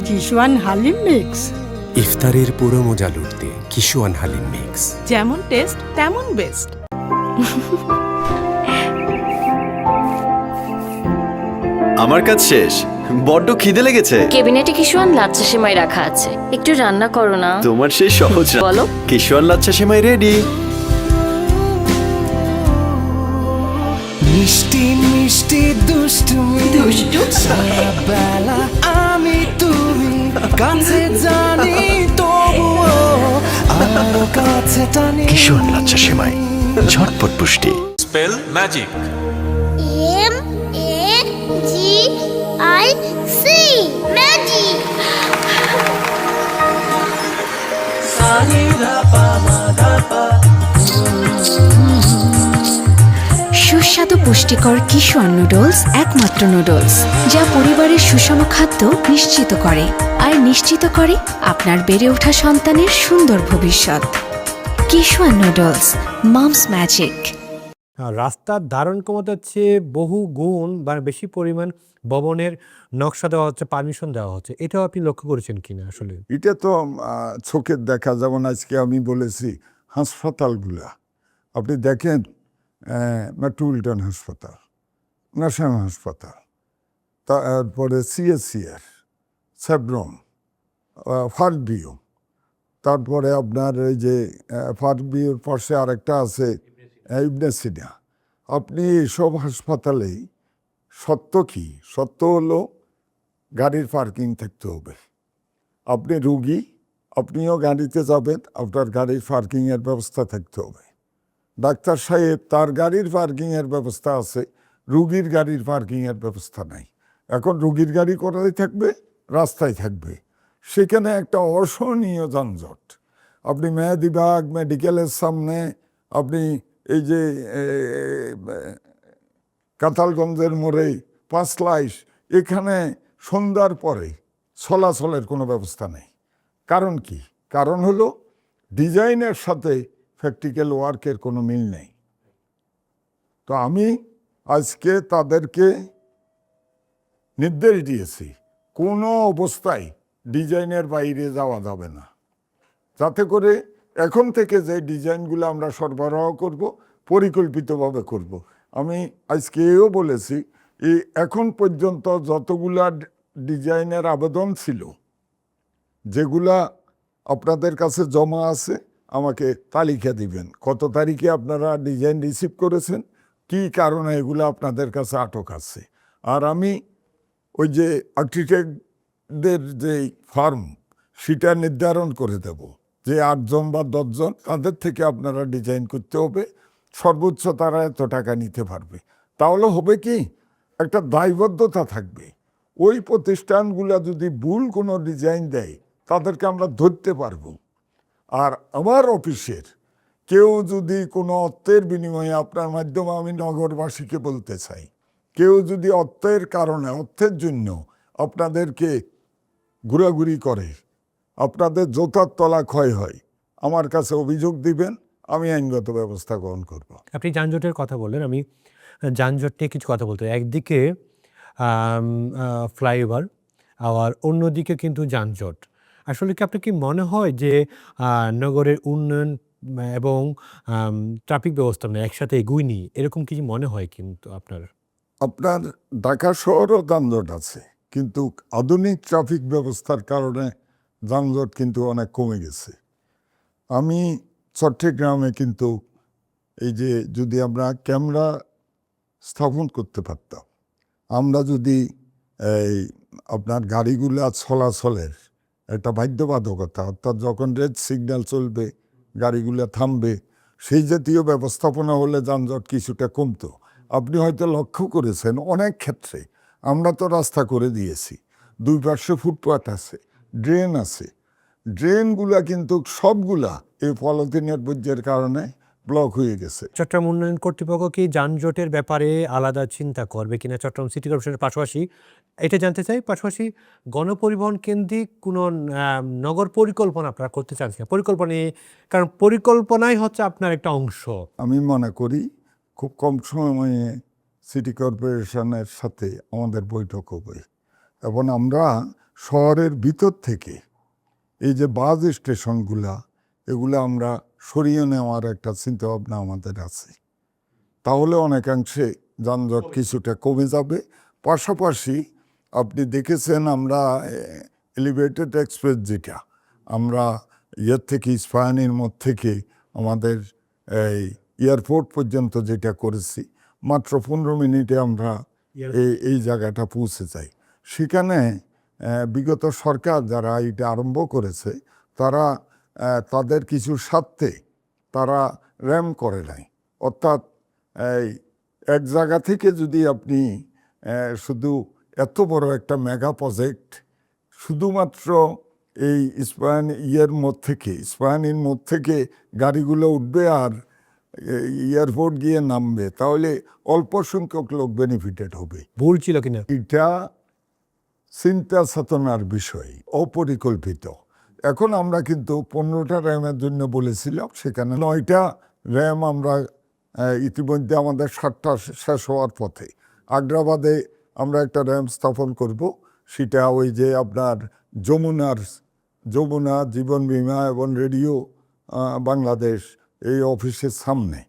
Speaker 7: কিশোয়ান হালিম মিক্স।
Speaker 8: ইফতারের পুরো মজা লুটতে কিশোয়ান হালিম মিক্স।
Speaker 6: যেমন টেস্ট তেমন বেস্ট।
Speaker 9: আমার কাজ শেষ, বড্ড খিদে লেগেছে।
Speaker 10: কেবিনেটে কিশুয়ান লাচ্ছা সেমাই রাখা আছে, একটু রান্না করো না।
Speaker 9: তোমার সেই সহজ
Speaker 10: বলো।
Speaker 9: কিশোর লাচ্ছা সেমাই রেডি।
Speaker 8: মিষ্টি মিষ্টি দুষ্টুমি সারা বেলা আমি তুমি কাছে জানি তবুও আরো কাছে টানি।
Speaker 9: কিশোর লাচ্ছা সেমাই, ঝটপট পুষ্টি।
Speaker 11: Spell magic.
Speaker 5: MAGIC magic.
Speaker 3: সুস্বাদু পুষ্টিকর কিশুয়ান নুডলস একমাত্র নুডলস যা পরিবারের সুষম খাদ্য নিশ্চিত করে আর নিশ্চিত করে আপনার বেড়ে ওঠা সন্তানের সুন্দর ভবিষ্যৎ। কিশুয়ান নুডলস, মমস ম্যাজিক।
Speaker 2: রাস্তার ধারণ ক্ষমতা হচ্ছে বহু গুণ বা বেশি পরিমাণ ভবনের নকশা দেওয়া হচ্ছে, পারমিশন দেওয়া হচ্ছে, এটাও আপনি লক্ষ্য করেছেন কিনা? আসলে
Speaker 1: এটা তো চোখের দেখা। যেমন আজকে আমি বলেছি হাসপাতালগুলা আপনি দেখেন, মেট্রোপলিটন হাসপাতাল, ন্যাশনাল হাসপাতাল, তারপরে সিএসসিআর, সেব্রন, ফার্কভিউ, তারপরে আপনার এই যে ফার্কভিউর পাশে আরেকটা আছে ইবনে সিনা। আপনি এসব হাসপাতালেই সত্য কি? সত্য হলো গাড়ির পার্কিং থাকতে হবে। আপনি রুগী, আপনিও গাড়িতে যাবেন, আপনার গাড়ির পার্কিংয়ের ব্যবস্থা থাকতে হবে। ডাক্তার সাহেব তার গাড়ির পার্কিংয়ের ব্যবস্থা আছে, রুগীর গাড়ির পার্কিংয়ের ব্যবস্থা নাই। এখন রুগীর গাড়ি কোথায় থাকবে? রাস্তায় থাকবে। সেখানে একটা অসহনীয় যানজট। আপনি মেহেদিবাগ মেডিকেলের সামনে, আপনি এই যে কাঁঠালগঞ্জের মোড়ে, পাঁচলাইশ, এখানে সন্ধ্যার পরে চলাচলের কোনো ব্যবস্থা নেই। কারণ কি? কারণ হলো ডিজাইনের সাথে প্র্যাকটিক্যাল ওয়ার্কের কোনো মিল নেই। তো আমি আজকে তাদেরকে নির্দেশ দিয়েছি কোনো অবস্থায় ডিজাইনের বাইরে যাওয়া যাবে না, যাতে করে এখন থেকে যে ডিজাইনগুলো আমরা সরবরাহ করব পরিকল্পিতভাবে করব। আমি আজকে এও বলেছি, এই এখন পর্যন্ত যতগুলা ডিজাইনের আবেদন ছিল, যেগুলা আপনাদের কাছে জমা আছে, আমাকে তালিকা দিবেন কত তারিখে আপনারা ডিজাইন রিসিভ করেছেন, কি কারণে এগুলো আপনাদের কাছে আটক আছে। আর আমি ওই যে আর্কিটেক্টদের যে ফার্ম, সেটা নির্ধারণ করে দেব যে 8 জন বা 10 জন, তাদের থেকে আপনারা ডিজাইন করতে হবে, সর্বোচ্চ তারা এত টাকা নিতে পারবে। তাহলে হবে কি, একটা দায়বদ্ধতা থাকবে। ওই প্রতিষ্ঠানগুলো যদি ভুল কোনো ডিজাইন দেয়, তাদেরকে আমরা ধরতে পারবো। আর আমার অফিসের কেউ যদি কোনো অর্থের বিনিময়ে, আপনার মাধ্যমে আমি নগরবাসীকে বলতে চাই, কেউ যদি অর্থের কারণে, অর্থের জন্য আপনাদেরকে ঘোরাঘুরি করে, আপনাদের জোতার তলা ক্ষয় হয়, আমার কাছে অভিযোগ দিবেন, আমি আইনগত ব্যবস্থা গ্রহণ করব।
Speaker 2: আপনি যানজটের কথা বললেন, আমি যানজট নিয়ে কিছু কথা বলতে। একদিকে ফ্লাইওভার, আর অন্যদিকে কিন্তু যানজট। আসলে কি আপনার কি মনে হয় যে নগরের উন্নয়ন এবং ট্রাফিক ব্যবস্থাপনা একসাথে এগুয়নি, এরকম কিছু মনে হয়? কিন্তু আপনার
Speaker 1: ঢাকা শহরও যানজট আছে, কিন্তু আধুনিক ট্রাফিক ব্যবস্থার কারণে যানজট কিন্তু অনেক কমে গেছে। আমি চট্টগ্রামে কিন্তু এই যে যদি আমরা ক্যামেরা স্থাপন করতে পারতাম, আমরা যদি এই আপনার গাড়িগুলা চলাচলের একটা বাধ্যবাধকতা, অর্থাৎ যখন রেড সিগন্যাল চলবে গাড়িগুলো থামবে, সেই জাতীয় ব্যবস্থাপনা হলে যানজট কিছুটা কমতো। আপনি হয়তো লক্ষ্য করেছেন অনেক ক্ষেত্রে আমরা তো রাস্তা করে দিয়েছি, 2 পাশে ফুটপাথ আছে, ড্রেন আছে, ড্রেনগুলা কিন্তু সবগুলা এই পলিথিনের বর্জ্যের কারণে ব্লক হয়ে গেছে।
Speaker 2: চট্টগ্রাম উন্নয়ন কর্তৃপক্ষ কি যানজটের ব্যাপারে আলাদা চিন্তা করবে কিনা চট্টগ্রাম সিটি কর্পোরেশনের পাশাপাশি, এটা জানতে চাই। পাশাপাশি গণপরিবহন কেন্দ্রিক কোনো নগর পরিকল্পনা আপনারা করতে চান কিনা? পরিকল্পনা, কারণ পরিকল্পনাই হচ্ছে আপনার একটা অংশ।
Speaker 1: আমি মনে করি খুব কম সময়ে সিটি কর্পোরেশনের সাথে আমাদের বৈঠক হবে, এবং আমরা শহরের ভিতর থেকে এই যে বাস স্টেশনগুলা, এগুলো আমরা সরিয়ে নেওয়ার একটা চিন্তাভাবনা আমাদের আছে। তাহলে অনেকাংশে যানজট কিছুটা কমে যাবে। পাশাপাশি আপনি দেখেছেন আমরা এলিভেটেড এক্সপ্রেস যেটা আমরা ইয়ের থেকে ইস্পাহানির মধ্যে থেকে আমাদের এই এয়ারপোর্ট পর্যন্ত যেটা করেছি মাত্র 15 মিনিটে আমরা এই জায়গাটা পৌঁছে যাই। সেখানে বিগত সরকার যারা এটা আরম্ভ করেছে তারা তাদের কিছু স্বার্থে তারা র্যাম করে নাই, অর্থাৎ এই এক জায়গা থেকে যদি আপনি শুধু এত বড় একটা মেগা প্রজেক্ট শুধুমাত্র এই ইস্পাহানির মধ্যে থেকে গাড়িগুলো উঠবে আর এয়ারপোর্ট গিয়ে নামবে, তাহলে অল্প সংখ্যক লোক বেনিফিটেড হবে।
Speaker 2: ভুল ছিল কিনা?
Speaker 1: এটা চিন্তা চেতনার বিষয়, অপরিকল্পিত। এখন আমরা কিন্তু 15টা র্যামের জন্য বলেছিলাম, সেখানে 9টা র্যাম আমরা ইতিমধ্যে আমাদের 7টা শেষ হওয়ার পথে। আগ্রাবাদে আমরা একটা র্যাম স্থাপন করব, সেটা ওই যে আপনার যমুনা জীবন বীমা এবং রেডিও বাংলাদেশ এই অফিসের সামনে।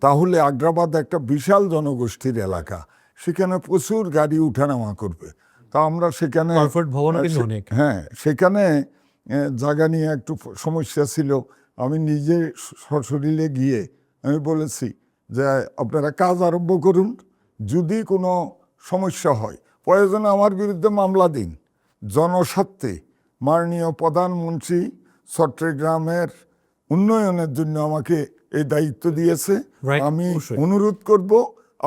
Speaker 1: তাহলে আগ্রাবাদ একটা বিশাল জনগোষ্ঠীর এলাকা, সেখানে প্রচুর গাড়ি উঠানামা করবে। তা আমরা সেখানে হ্যাঁ সেখানে জায়গা নিয়ে একটু সমস্যা ছিল। আমি নিজে সশরীরে গিয়ে আমি বলেছি যে আপনারা কাজ আরম্ভ করুন, যদি কোনো সমস্যা হয় প্রয়োজনে আমার বিরুদ্ধে মামলা দিন। জনস্বার্থে মাননীয় প্রধানমন্ত্রী চট্টগ্রামের উন্নয়নের জন্য আমাকে এই দায়িত্ব দিয়েছে। আমি অনুরোধ করব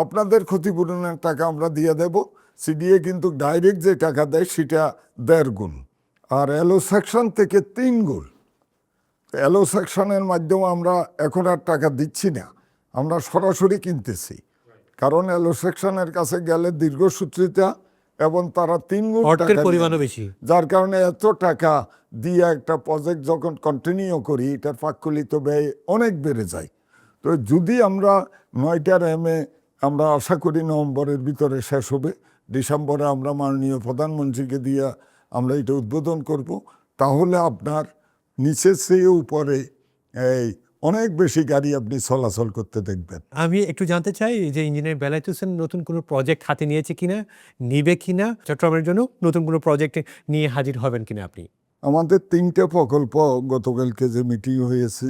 Speaker 1: আপনাদের ক্ষতিপূরণের টাকা আমরা দিয়ে দেব। সিডিএ কিন্তু ডাইরেক্ট যে টাকা দেয় সেটা 1.5 গুণ, আর এলো সেকশন থেকে 3 গুণ। এলো সেকশনের মাধ্যমে আমরা এখন আর টাকা দিচ্ছি না, আমরা সরাসরি কিনতেছি। কারণ এলো সেকশনের কাছে গেলে দীর্ঘসূত্রিতা এবং তারা 3 গুণ টাকা
Speaker 2: পরিমাণও বেশি,
Speaker 1: যার কারণে এত টাকা দিয়ে একটা প্রজেক্ট যখন কন্টিনিউ করি এটার ফাঁকলিত ব্যয় অনেক বেড়ে যায়। তো যদি আমরা 9টা র্যামে আমরা আশা করি নভেম্বরের ভিতরে শেষ হবে, ডিসেম্বরে আমরা মাননীয় প্রধানমন্ত্রীকে দিয়ে আমরা এটা উদ্বোধন করব, তাহলে আপনার নিচের চেয়ে উপরে এই অনেক বেশি গাড়ি আপনি চলাচল করতে দেখবেন।
Speaker 2: আমি একটু জানতে চাই যে ইঞ্জিনিয়ার বেলায়েত হোসেন নতুন কোনো প্রজেক্ট হাতে নিয়েছে কিনা, নিবে কিনা, চট্টগ্রামের জন্য নতুন কোনো প্রজেক্ট নিয়ে হাজির হবেন কিনা আপনি?
Speaker 1: আমাদের 3টে প্রকল্প গতকালকে যে মিটিং হয়েছে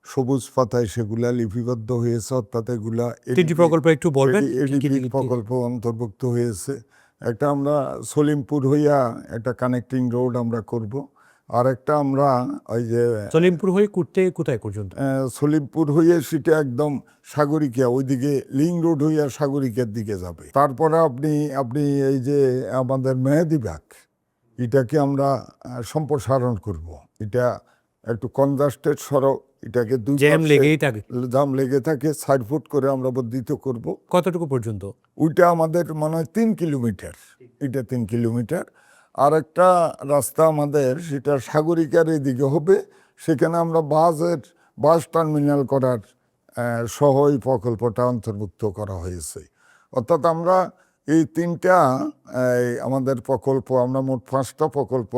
Speaker 1: সবুজ পাতায় সেগুলা লিপিবদ্ধ হয়েছে, অর্থাৎ এগুলা
Speaker 2: 3টি প্রকল্প একটু বলবেন।
Speaker 1: এডিপি প্রকল্প অন্তর্ভুক্ত হয়েছে। একটা আমরা সলিমপুর হইয়া একটা কানেক্টিং রোড আমরা করব, আর একটা আমরা ওই যে
Speaker 2: সলিমপুর হয়ে কোথায় পর্যন্ত?
Speaker 1: সলিমপুর হয়ে সেটা একদম সাগরিকা ওইদিকে লিং রোড হইয়া সাগরিকার দিকে যাবে। তারপরে আপনি এই যে আমাদের মেহেদিবাগ এটাকে আমরা সম্প্রসারণ করব। এটা একটু কনজাস্টেড সড়ক, এটাকে জাম লেগে থাকে 60 ফুট করে আমরা বর্ধিত করব।
Speaker 2: কতটুকু পর্যন্ত?
Speaker 1: ওইটা আমাদের মনে হয় 3 কিলোমিটার, এটা 3 কিলোমিটার। আর একটা রাস্তা আমাদের সেটা সাগরিকার এদিকে হবে, সেখানে আমরা বাস টার্মিনাল করার সহ এই প্রকল্পটা অন্তর্ভুক্ত করা হয়েছে। অর্থাৎ আমরা এই 3টা আমাদের প্রকল্প, আমরা মোট 5টা প্রকল্প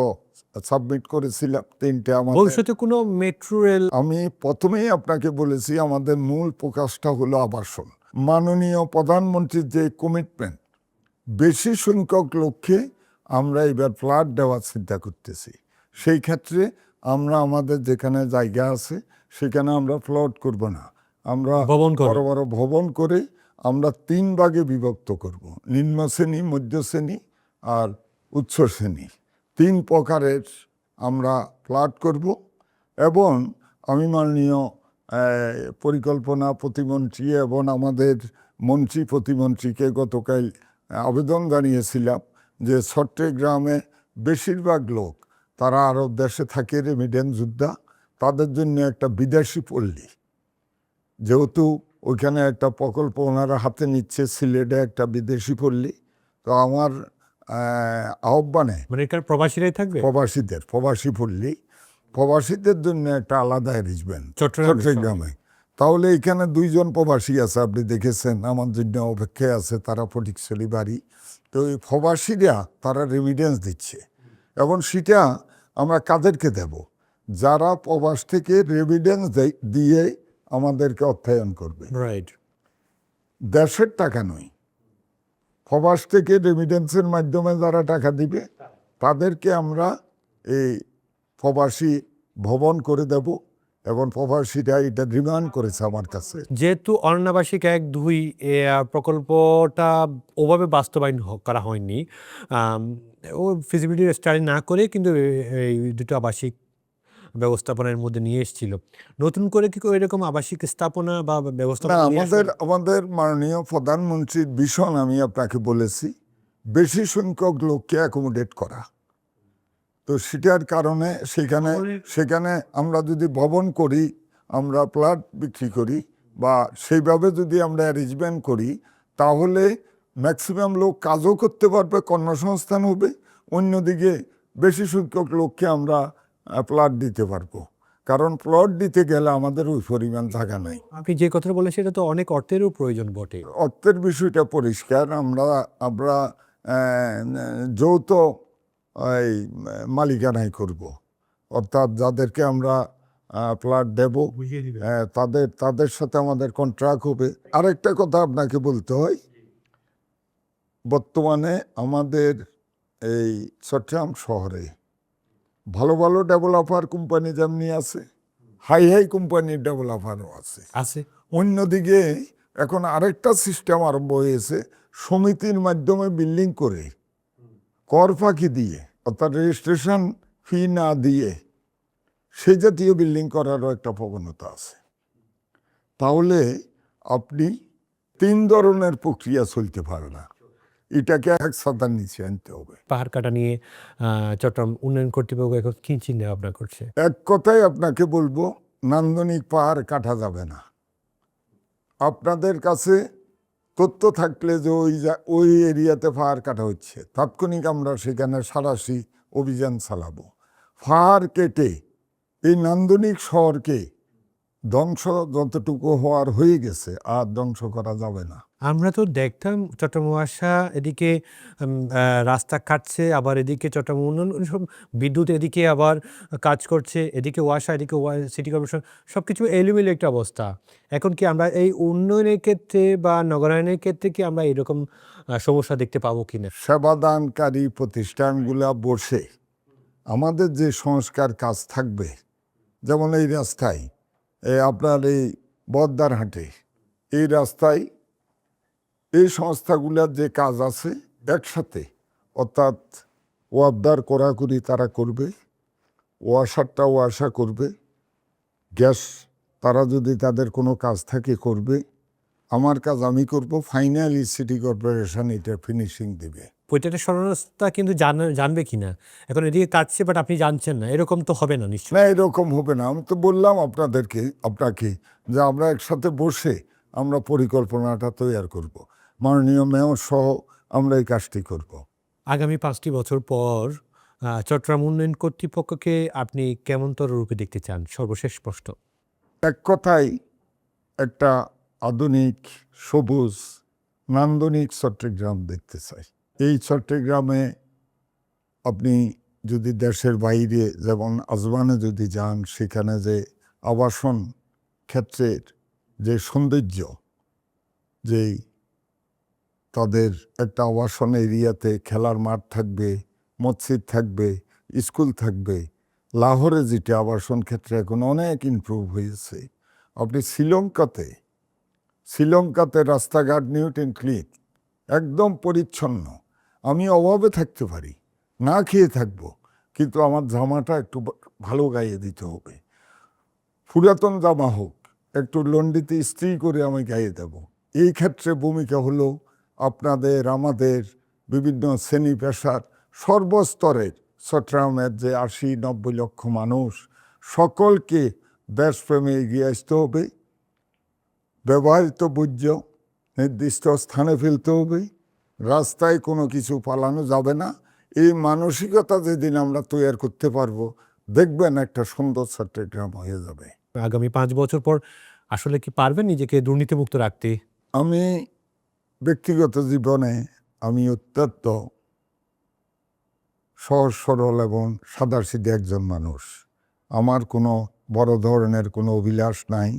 Speaker 1: সাবমিট করেছিলাম। 3টে আমাদের
Speaker 2: ভবিষ্যতে কোনো মেট্রো রেল।
Speaker 1: আমি প্রথমেই আপনাকে বলেছি আমাদের মূল প্রকাশটা হলো আবাসন। মাননীয় প্রধানমন্ত্রীর যে কমিটমেন্ট, বেশি সংখ্যক লক্ষ্যে আমরা এবার ফ্ল্যাট দেওয়ার চিন্তা করতেছি। সেই ক্ষেত্রে আমরা আমাদের যেখানে জায়গা আছে সেখানে আমরা ফ্ল্যাট করব না, আমরা বড় বড় ভবন করে আমরা 3 ভাগে বিভক্ত করব। নিম্ন শ্রেণী, মধ্য শ্রেণী আর উচ্চ শ্রেণী, 3 প্রকারের আমরা ফ্ল্যাট করব। এবং আমি মাননীয় পরিকল্পনা প্রতিমন্ত্রী এবং আমাদের মন্ত্রী প্রতিমন্ত্রীকে গতকাল আবেদন জানিয়েছিলাম যে চট্টগ্রামে বেশিরভাগ লোক তারা আরব দেশে থাকে, রেমিডেন্স যোদ্ধা, তাদের জন্য একটা বিদেশি পল্লী, যেহেতু ওইখানে একটা প্রকল্প ওনারা হাতে নিচ্ছে, সিলেটে একটা বিদেশি পল্লী। তো আমার আহ্বানে
Speaker 2: প্রবাসীরাই থাকবে,
Speaker 1: প্রবাসী পল্লী, প্রবাসীদের জন্য একটা আলাদা অ্যারেঞ্জমেন্ট চট্টগ্রামে। তাহলে এখানে 2 জন প্রবাসী আছে, আপনি দেখেছেন, আমার জন্য অপেক্ষায় আছে, তারা ফটিকছড়ি বাড়ি। তো এই প্রবাসীরা তারা রেমিডেন্স দিচ্ছে, এবং সেটা আমরা কাদেরকে দেব? যারা প্রবাস থেকে রেমিডেন্স দিয়ে আমাদেরকে অর্থায়ন করবে, দেশের টাকা নয়, প্রবাস থেকে রেমিটেন্সের মাধ্যমে যারা টাকা দিবে তাদেরকে আমরা এই প্রবাসী ভবন করে দেব, এবং প্রবাসীরা এটা ডিমান্ড করেছে আমার কাছে।
Speaker 2: যেহেতু অনাবাসিক 1-2 প্রকল্পটা ওভাবে বাস্তবায়ন করা হয়নি, ও ফিজিবিলিটি স্টাডি না করে কিন্তু এই দুটো আবাসিক ব্যবস্থাপনার মধ্যে নিয়ে এসেছিল। নতুন করে কি এরকম আবাসিক স্থাপনা বা
Speaker 1: না,
Speaker 2: ব্যবস্থাপনা নিয়ে
Speaker 1: আমাদের মাননীয় প্রধানমন্ত্রীর ভীষণ আমি আপনাকে বলেছি বেশি সংখ্যক লোককে অ্যাকোমোডেট করা। তো সেটার কারণে সেখানে আমরা যদি ভবন করি, আমরা প্লট বিক্রি করি, বা সেইভাবে যদি আমরা অ্যারেঞ্জমেন্ট করি, তাহলে ম্যাক্সিমাম লোক কাজও করতে পারবে, কর্মসংস্থান হবে, অন্যদিকে বেশি সংখ্যক লোককে আমরা প্লট দিতে পারবো। কারণ প্লট দিতে গেলে আমাদের ওই পরিমাণ জায়গা নাই।
Speaker 2: আপনি যে কথাটা বলেন সেটা তো অনেক অর্থেরও প্রয়োজন বটে।
Speaker 1: অর্থের বিষয়টা পরিষ্কার। আমরা যৌথ এই মালিকানাই করব, অর্থাৎ যাদেরকে আমরা প্লট দেব তাদের সাথে আমাদের কন্ট্রাক্ট হবে। আরেকটা কথা আপনাকে বলতে হয়, বর্তমানে আমাদের এই চট্টগ্রাম শহরে ভালো ভালো ডেভেলপার কোম্পানি যেমনি আছে, হাই কোম্পানির ডেভেলপারও আছে। অন্যদিকে এখন আরেকটা সিস্টেম আরম্ভ হয়েছে, সমিতির মাধ্যমে বিল্ডিং করে কর ফাঁকি দিয়ে, অর্থাৎ রেজিস্ট্রেশন ফি না দিয়ে সেই জাতীয় বিল্ডিং করারও একটা প্রবণতা আছে। তাহলে আপনি 3 ধরনের প্রক্রিয়া চলতে পারে না, এটাকে এক ছাতার নিচে আনতে হবে।
Speaker 2: পাহাড় কাটা নিয়ে চট্টগ্রাম উন্নয়ন কর্তৃপক্ষ এখন কি চিন্তা ভাবনা করছে?
Speaker 1: এক কথায় আপনাকে বলবো, নান্দনিক পাহাড় কাটা যাবে না। আপনাদের কাছে তথ্য থাকলে যে ওই এরিয়াতে পাহাড় কাটা হচ্ছে, তাৎক্ষণিক আমরা সেখানে সাঁড়াশি অভিযান চালাবো। পাহাড় কেটে এই নান্দনিক শহরকে ধ্বংস যতটুকু হওয়ার হয়ে গেছে আর ধ্বংস করা যাবে না।
Speaker 2: আমরা তো দেখতাম চট্টগ্রাম ওয়াসা এদিকে রাস্তা কাটছে, আবার এদিকে চট্টগ্রাম উন্নয়ন সব বিদ্যুৎ এদিকে আবার কাজ করছে, এদিকে ওয়াসা এদিকে সিটি কর্পোরেশন, সব কিছু এলোমেলো একটা অবস্থা। এখন কি আমরা এই উন্নয়নের ক্ষেত্রে বা নগরায়নের ক্ষেত্রে কি আমরা এরকম সমস্যা দেখতে পাবো কিনা?
Speaker 1: সেবাদানকারী প্রতিষ্ঠানগুলা বসে আমাদের যে সংস্কার কাজ থাকবে, যেমন এই রাস্তায় আপনার এই বদ্দারহাটে এই রাস্তায় এই সংস্থাগুলোর যে কাজ আছে একসাথে, অর্থাৎ ওয়াবদার কড়াকড়ি তারা করবে, ওয়াসারটা ওয়াসা করবে, গ্যাস তারা যদি তাদের কোনো কাজ থাকে করবে, আমার কাজ আমি করব, ফাইনালি সিটি কর্পোরেশন এটা ফিনিশিং দেবে।
Speaker 2: প্রত্যেকটা সংস্থা কিন্তু জানবে কিনা এখন এদিকে কাটছে, বাট আপনি জানছেন না, এরকম তো হবে না নিশ্চয়ই।
Speaker 1: না, এরকম হবে না। আমি তো বললাম আপনাকে যে আমরা একসাথে বসে আমরা পরিকল্পনাটা তৈরি করব, মাননীয় মেয়র সহ আমরা এই কাজটি করব।
Speaker 2: আগামী 5টি বছর পর চট্টগ্রাম উন্নয়ন কর্তৃপক্ষকে আপনি কেমনতর রূপে দেখতে চান? সর্বশেষ প্রশ্ন।
Speaker 1: এক কথায় একটা আধুনিক, সবুজ, নান্দনিক চট্টগ্রাম দেখতে চাই। এই চট্টগ্রামে আপনি যদি দেশের বাইরে যেমন আজমানে যদি যান, সেখানে যে আবাসন ক্ষেত্রের যে সৌন্দর্য, যেই তাদের একটা আবাসন এরিয়াতে খেলার মাঠ থাকবে, মসজিদ থাকবে, স্কুল থাকবে। লাহোরে যেটা আবাসন ক্ষেত্রে এখন অনেক ইমপ্রুভ হয়েছে। আপনি শ্রীলঙ্কাতে রাস্তাঘাট নিট অ্যান্ড ক্লিন, একদম পরিচ্ছন্ন। আমি অভাবে থাকতে পারি, না খেয়ে থাকবো, কিন্তু আমার জামাটা একটু ভালো গাইয়ে দিতে হবে। পুরাতন জামা হোক, একটু লন্ডিতে ইস্ত্রি করে আমি গাইয়ে দেব। এই ক্ষেত্রে ভূমিকা হলো আপনাদের, আমাদের বিভিন্ন শ্রেণী পেশার সর্বস্তরের চট্টগ্রামের যে 80-90 লক্ষ মানুষ, সকলকে দেশপ্রেমে এগিয়ে আসতে হবে। ব্যবহৃত বর্জ্য নির্দিষ্ট স্থানে ফেলতে হবে, রাস্তায় কোনো কিছু পালানো যাবে না। এই মানসিকতা যেদিন আমরা তৈরি করতে পারবো, দেখবেন একটা সুন্দর চট্টগ্রাম হয়ে যাবে।
Speaker 2: আগামী 5 বছর পর আসলে কি পারবেন নিজেকে দুর্নীতিমুক্ত রাখতে?
Speaker 1: আমি ব্যক্তিগত জীবনে আমি অত্যন্ত সহজ সরল এবং সাদাসিধে একজন মানুষ। আমার কোনো বড় ধরনের কোনো অভিলাষ নাই,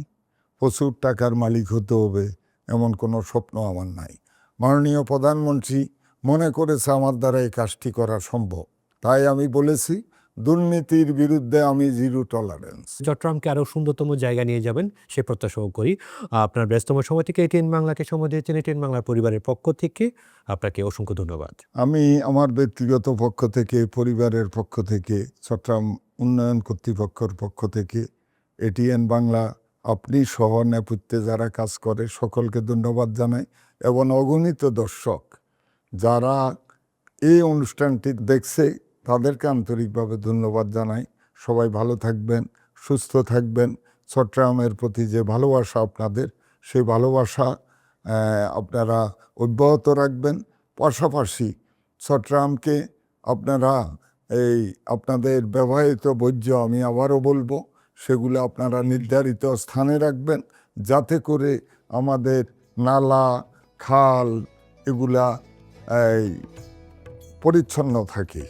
Speaker 1: প্রচুর টাকার মালিক হতে হবে এমন কোনো স্বপ্ন আমার নাই। মাননীয় প্রধানমন্ত্রী মনে করেছে আমার দ্বারা এই কাজটি করা সম্ভব। তাই আমি বলেছি দুর্নীতির বিরুদ্ধে আমি জিরো টলারেন্স।
Speaker 2: চট্টগ্রামকে আরও সুন্দরতম জায়গা নিয়ে যাবেন সে প্রত্যাশাও করি। আপনার ব্যস্ততম সময় থেকে এটিএন বাংলাকে সময় দিয়েছেন। এটিএন বাংলার পরিবারের পক্ষ থেকে আপনাকে অসংখ্য ধন্যবাদ।
Speaker 1: আমি আমার ব্যক্তিগত পক্ষ থেকে, পরিবারের পক্ষ থেকে, চট্টগ্রাম উন্নয়ন কর্তৃপক্ষের পক্ষ থেকে, এটিএন বাংলা আপনি সহ নেপথ্যে যারা কাজ করে সকলকে ধন্যবাদ জানাই এবং অগণিত দর্শক যারা এই অনুষ্ঠানটি দেখছে তাদেরকে আন্তরিকভাবে ধন্যবাদ জানাই। সবাই ভালো থাকবেন, সুস্থ থাকবেন। চট্টগ্রামের প্রতি যে ভালোবাসা আপনাদের, সেই ভালোবাসা আপনারা অব্যাহত রাখবেন। পাশাপাশি চট্টগ্রামকে আপনারা এই আপনাদের ব্যবহৃত বর্জ্য, আমি আবারও বলবো, সেগুলো আপনারা নির্ধারিত স্থানে রাখবেন যাতে করে আমাদের নালা, খাল এগুলা পরিচ্ছন্ন থাকে।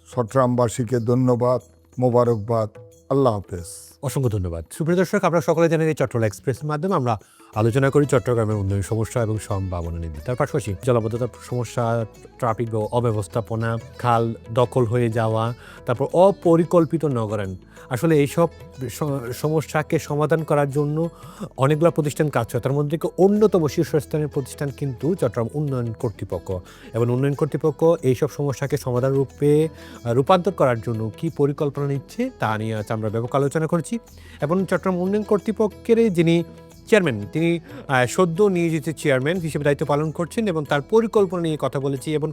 Speaker 1: চট্টগ্রামবাসীকে ধন্যবাদ, মোবারকবাদ, আল্লাহ হাফেজ।
Speaker 2: অসংখ্য ধন্যবাদ। সুপ্রিয় দর্শক, আপনারা সকলে জানেন এই চট্টগ্রাম এক্সপ্রেসের মাধ্যমে আমরা আলোচনা করি চট্টগ্রামের উন্নয়ন সমস্যা এবং সম্ভাবনা নিয়ে। তার পাশাপাশি জলাবদ্ধতার সমস্যা, ট্রাফিক বা অব্যবস্থাপনা, খাল দখল হয়ে যাওয়া, তারপর অপরিকল্পিত নগরায়ণ, আসলে এইসব সমস্যাকে সমাধান করার জন্য অনেকগুলো প্রতিষ্ঠান কাজ করে। তার মধ্যে থেকে অন্যতম শীর্ষস্থানের প্রতিষ্ঠান কিন্তু চট্টগ্রাম উন্নয়ন কর্তৃপক্ষ। এবং উন্নয়ন কর্তৃপক্ষ এইসব সমস্যাকে সমাধান রূপে রূপান্তর করার জন্য কী পরিকল্পনা নিচ্ছে তা নিয়ে আজ আমরা ব্যাপক আলোচনা করছি। এবং চট্টগ্রাম উন্নয়ন কর্তৃপক্ষের যিনি চেয়ারম্যান, তিনি সদ্য নিয়োজিত চেয়ারম্যান হিসেবে দায়িত্ব পালন করছেন এবং তার পরিকল্পনা নিয়ে কথা বলেছি এবং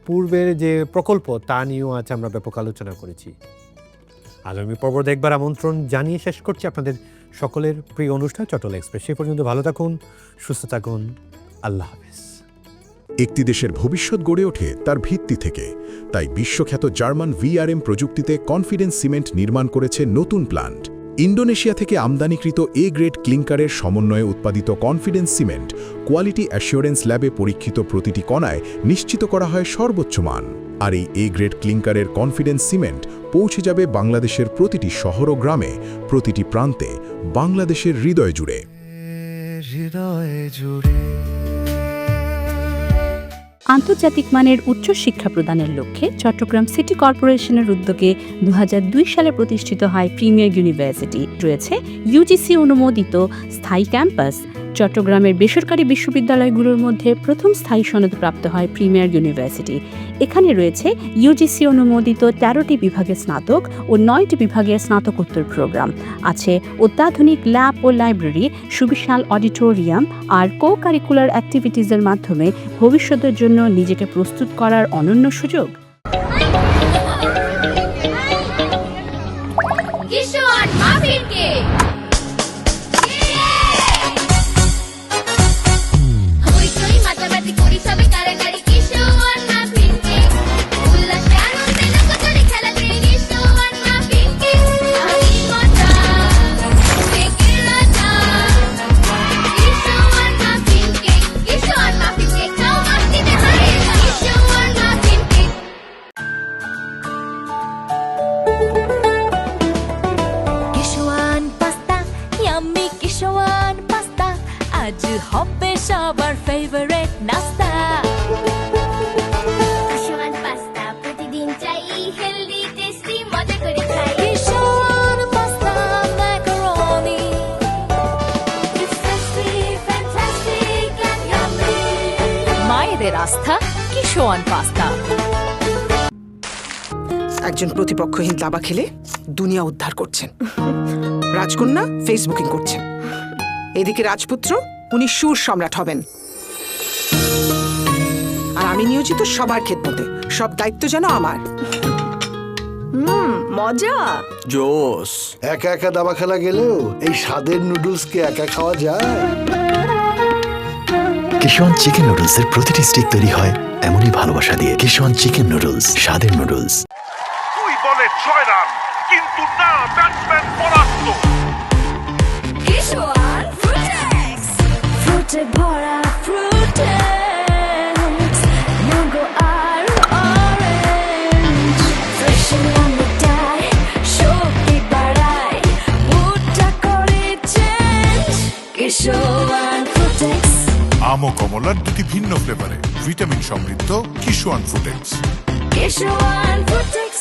Speaker 2: পূর্বের যে প্রকল্প তা নিয়েও আজ আমরা ব্যাপক আলোচনা করেছি। আগামী পর্ব দেখবার আমন্ত্রণ জানিয়ে শেষ করছি আপনাদের সকলের প্রিয় অনুষ্ঠান চট্টগ্রাম এক্সপ্রেস। সে পর্যন্ত ভালো থাকুন, সুস্থ থাকুন, আল্লাহ হাফেজ।
Speaker 4: একটি দেশের ভবিষ্যৎ গড়ে ওঠে তার ভিত্তি থেকে। তাই বিশ্বখ্যাত জার্মান ভিআরএম প্রযুক্তিতে কনফিডেন্স সিমেন্ট নির্মাণ করেছে নতুন প্ল্যান্ট। ইন্দোনেশিয়া থেকে আমদানিকৃত এ গ্রেড ক্লিংকারের সমন্বয়ে উৎপাদিত কনফিডেন্স সিমেন্ট কোয়ালিটি অ্যাসিওরেন্স ল্যাবে পরীক্ষিত প্রতিটি কণায় নিশ্চিত করা হয় সর্বোচ্চ মান। আর এই এ গ্রেড ক্লিংকারের কনফিডেন্স সিমেন্ট পৌঁছে যাবে বাংলাদেশের প্রতিটি শহর ও গ্রামে, প্রতিটি প্রান্তে, বাংলাদেশের হৃদয় জুড়ে।
Speaker 3: আন্তর্জাতিক মানের উচ্চ শিক্ষা প্রদানের লক্ষ্যে চট্টগ্রাম সিটি কর্পোরেশনের উদ্যোগে 2002 সালে প্রতিষ্ঠিত হয় প্রিমিয়ার ইউনিভার্সিটি। রয়েছে ইউজিসি অনুমোদিত স্থায়ী ক্যাম্পাস। চট্টগ্রামের বেসরকারি বিশ্ববিদ্যালয়গুলোর মধ্যে প্রথম স্থায়ী সনদপ্রাপ্ত হয় প্রিমিয়ার ইউনিভার্সিটি। এখানে রয়েছে ইউজিসি অনুমোদিত 13টি বিভাগের স্নাতক ও 9টি বিভাগের স্নাতকোত্তর প্রোগ্রাম। আছে অত্যাধুনিক ল্যাব ও লাইব্রেরি, সুবিশাল অডিটোরিয়াম আর কো কারিকুলার অ্যাক্টিভিটিসের মাধ্যমে ভবিষ্যতের জন্য নিজেকে প্রস্তুত করার অনন্য সুযোগ।
Speaker 5: কিশোর মাফিনকে হইচই মাতামাতি করি সবে কারাকারি। কিশোর মাফিনকে উল্লাসে আনন্দে লোকজনে খেলাতে। কিশোর মাফিনকে আমি মজা থেকে রাজা। কিশোর মাফিনকে, কিশোর মাফিনকে খাও মাস্তিতে হারিয়ে যাও। কিশোর মাফিনকে
Speaker 11: কিশোয়ান পাস্তা, ইয়াম্মি কিশোয়ান পাস্তা, আজ হবে সবার ফেভারিট নাস্তা।
Speaker 5: কিশোর পাস্তা প্রতিদিন চাই, হেলদি টেস্টি মজা করে খাই।
Speaker 11: Schezwan pasta macaroni,
Speaker 5: It's tasty, fantastic and yummy.
Speaker 11: মায়েদের আস্থা কিশোয়ান পাস্তা।
Speaker 7: একজন প্রতিপক্ষহীন দাবা খেলে দুনিয়া উদ্ধার করছেন। রাজকন্যা ফেসবুকিং করছেন, এদিকে রাজপুত্র উনি সুর সম্রাট হবেন। আর আমি নিয়োজিত সবার খেদমতে, সব দায়িত্ব যেন আমার।
Speaker 11: মজা।
Speaker 9: জোস।
Speaker 12: একা একা দাবা খেলা গেলেও এই স্বাদের নুডলসকে একা খাওয়া যায়?
Speaker 9: কিশোয়ান চিকেন নুডলসের প্রতিটি স্টিক তৈরি হয় এমনই ভালোবাসা দিয়ে। কিশোয়ান চিকেন নুডলস, স্বাদের নুডলস।
Speaker 13: বলে 6 রান, কিন্তু না, ব্যাটসম্যান পরাস্ত।
Speaker 11: কিশোয়ান ফ্রুটেক্স, ফ্রুটে ভরা ফ্রুটেক্স, ম্যাঙ্গো আর অরেঞ্জ, ফ্রেশ মিঠাই শক্তি বাড়ায়, মুডটা করে চেঞ্জ। কিশোয়ান ফ্রুটেক্স।
Speaker 13: ও কমলার দুটি ভিন্ন ফ্লেভারে ভিটামিন সমৃদ্ধ কিশোয়ান ফুডেক্স।
Speaker 11: Kishwan Frutex